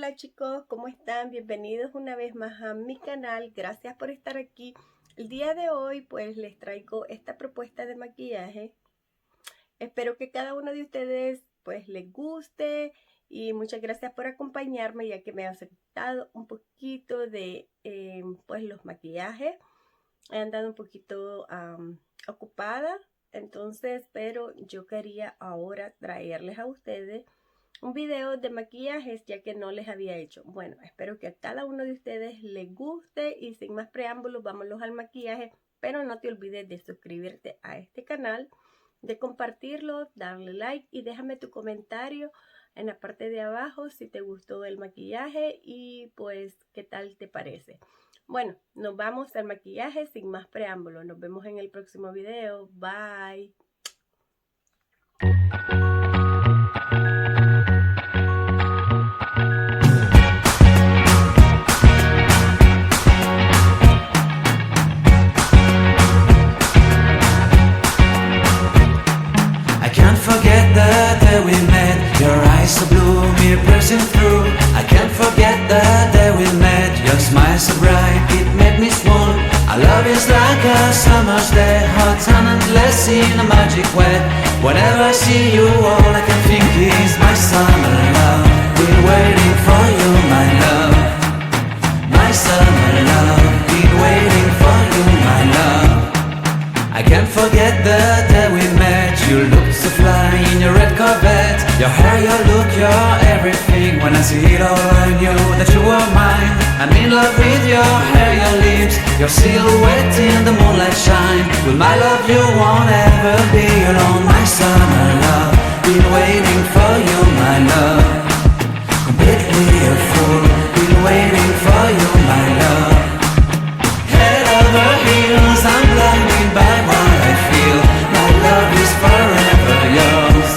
Hola chicos, ¿cómo están? Bienvenidos una vez más a mi canal. Gracias por estar aquí. El día de hoy pues les traigo esta propuesta de maquillaje. Espero que cada uno de ustedes pues les guste y muchas gracias por acompañarme, ya que me ha aceptado un poquito de pues los maquillajes. He andado un poquito ocupada, entonces, pero yo quería ahora traerles a ustedes un video de maquillajes, ya que no les había hecho. Bueno, espero que a cada uno de ustedes les guste y sin más preámbulos, vámonos al maquillaje. Pero no te olvides de suscribirte a este canal, de compartirlo, darle like y déjame tu comentario en la parte de abajo si te gustó el maquillaje y pues qué tal te parece. Bueno, nos vamos al maquillaje sin más preámbulos. Nos vemos en el próximo video. Bye. Forget the day we met. Your eyes so blue, me piercing through. I can't forget the day we met. Your smile so bright, it made me swoon. Our love is like a summer's day, hot and endless in a magic way. Whenever I see you, all I can think is my summer love. Been waiting for you, my love. My summer love. Been waiting for you, my love. I can't forget the day we met. You looked so fly in your red Corvette. Your hair, your look, your everything. When I see it all, I knew that you were mine. I'm in love with your hair, your lips, your silhouette in the moonlight shine. With my love you won't ever be alone. My summer love, been waiting for you, my love. Completely a fool, been waiting for you, my love. Head over heels, I'm blinded by what I feel. My love is forever yours.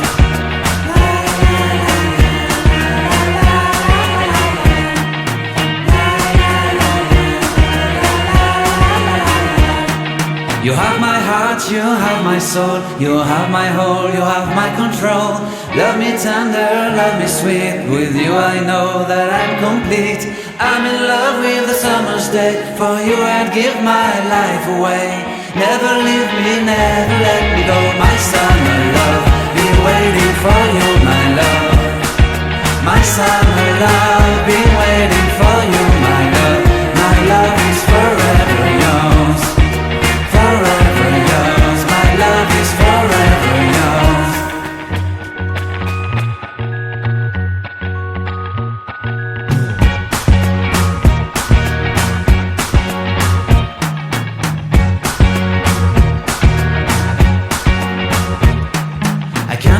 You have my heart, you have my soul. You have my whole, you have my control. Love me tender, love me sweet. With you I know that I'm complete. I'm in love with the summer's day. For you I'd give my life away. Never leave me, never let me go. My summer love, been waiting for you, my love. My summer love, been waiting for you, my love. My love is forever yours. Forever yours. My love is forever yours.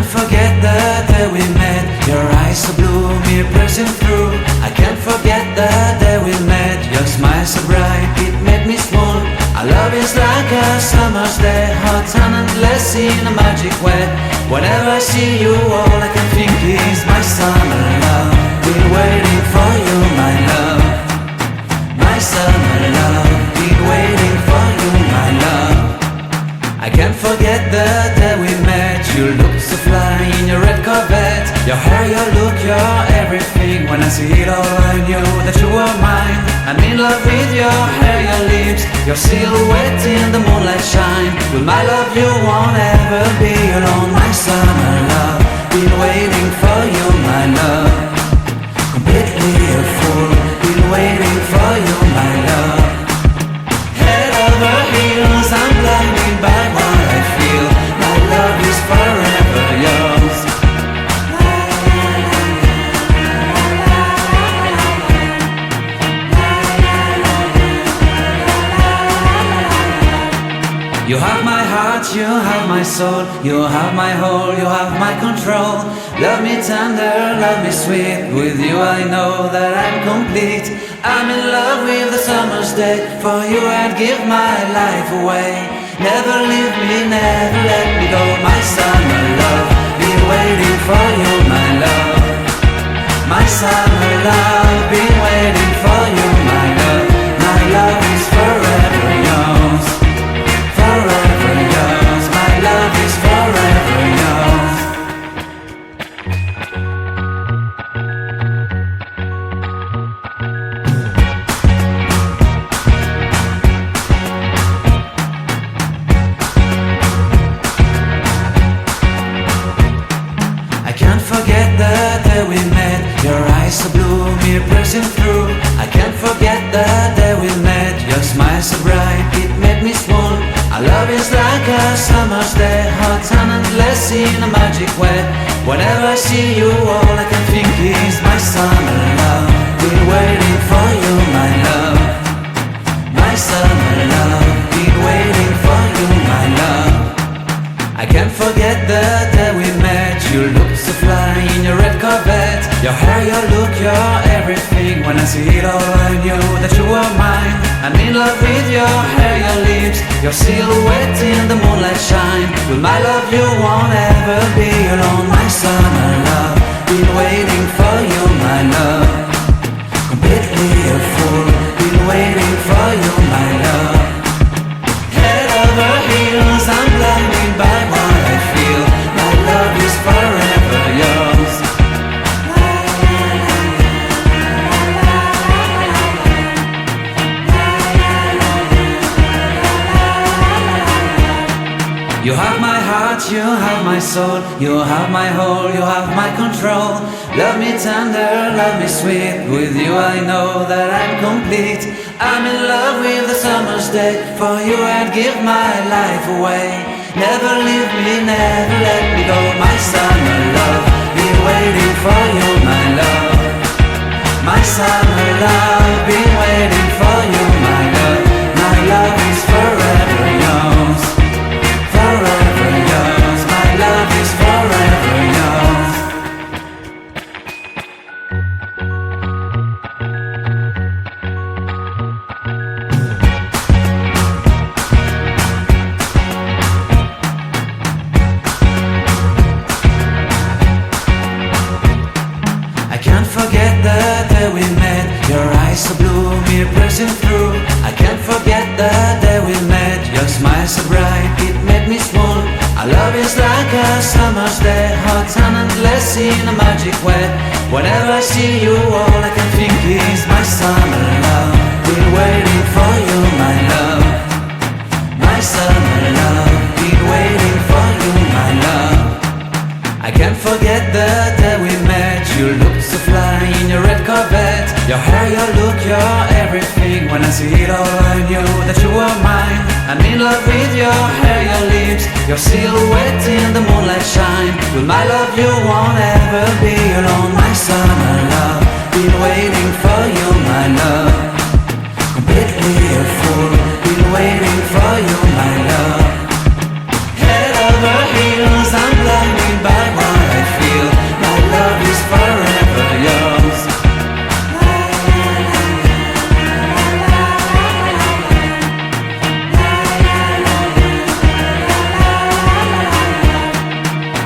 Forget the day we met. Your eyes so blue, me piercing through. I can't forget the day we met. Your smile so bright, it made me swoon. Our love is like a summer's day, hot and endless in a magic way. Whenever I see you, all I can think is my summer love. Been waiting for you, my love. My summer love. Been waiting for you, my love. I can't forget the day we met. You looked so fly in your red Corvette. Your hair, your look, your everything. When I see it all, I knew that you were mine. I'm in love with your hair, your lips, your silhouette in the moonlight shine. With my love you won't ever be alone. My summer love, been waiting for you, my love. Completely a fool, been waiting for you, my love. Head over heels, I'm blinded by what I feel. My love is forever yours. You have my heart, you have my soul. You have my whole, you have my control. Love me tender, love me sweet. With you I know that I'm complete. I'm in love with the summer's day. For you I'd give my life away. Never leave me, never let me go. My summer love, been waiting for you, my love. My summer love, been waiting for you, my love. My love is forever yours. Forever yours. My love is forever yours. summer's day, hot and endless in a magic way. Whenever I see you, all I can think is my summer love. Been waiting for you, my love. My summer love. Been waiting for you, my love. I can't forget the day we met. You looked so fly in your red Corvette. Your hair, your look, your everything. When I see it all, I knew that you were mine. I'm in love with your hair, your lips, your silhouette in the moonlight shine. With my love you won't ever be alone. My summer love, been waiting for you, my love. Completely a fool, been waiting for you, my love. Head over heels, I'm blinded by what I feel. My love is forever yours. You have my heart, you have my soul, you have my whole, you have my control. Love me tender, love me sweet, with you I know that I'm complete. I'm in love with the summer's day, for you I'd give my life away. Never leave me, never let me go, my summer love. Been waiting for you, my love. My summer love, been waiting for you, my love. My love is forever yours. Forever yours, my love is forever yours. I can't forget the day we met. Your eyes so blue, me pressing through. I can't forget the day we met. Your smile so bright, it made me swoon. Our love is like a summer's day, hot and endless in a magic way. Whenever I see you, all I can think is my summer love. Been waiting for you, my love. My summer love. Been waiting for you, my love. I can't forget the day we met. You looked so fly in your red Corvette. Your hair, your look, your everything. When I see it all, I knew that you were mine. I'm in love with your hair, your lips, your silhouette in the moonlight shine. With my love you won't ever be alone. My summer love, been waiting for you, my love. Completely a fool, been waiting for you, my love. Head over heels, I'm blinded by what I feel. My love is forever yours.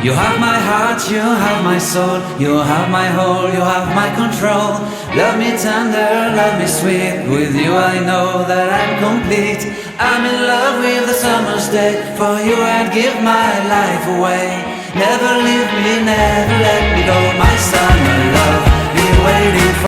You have my heart, you have my soul, you have my whole, you have my control. Love me tender, love me sweet, with you I know that I'm complete. I'm in love with the summer's day, for you I'd give my life away. Never leave me, never let me go, my summer love. Be waiting for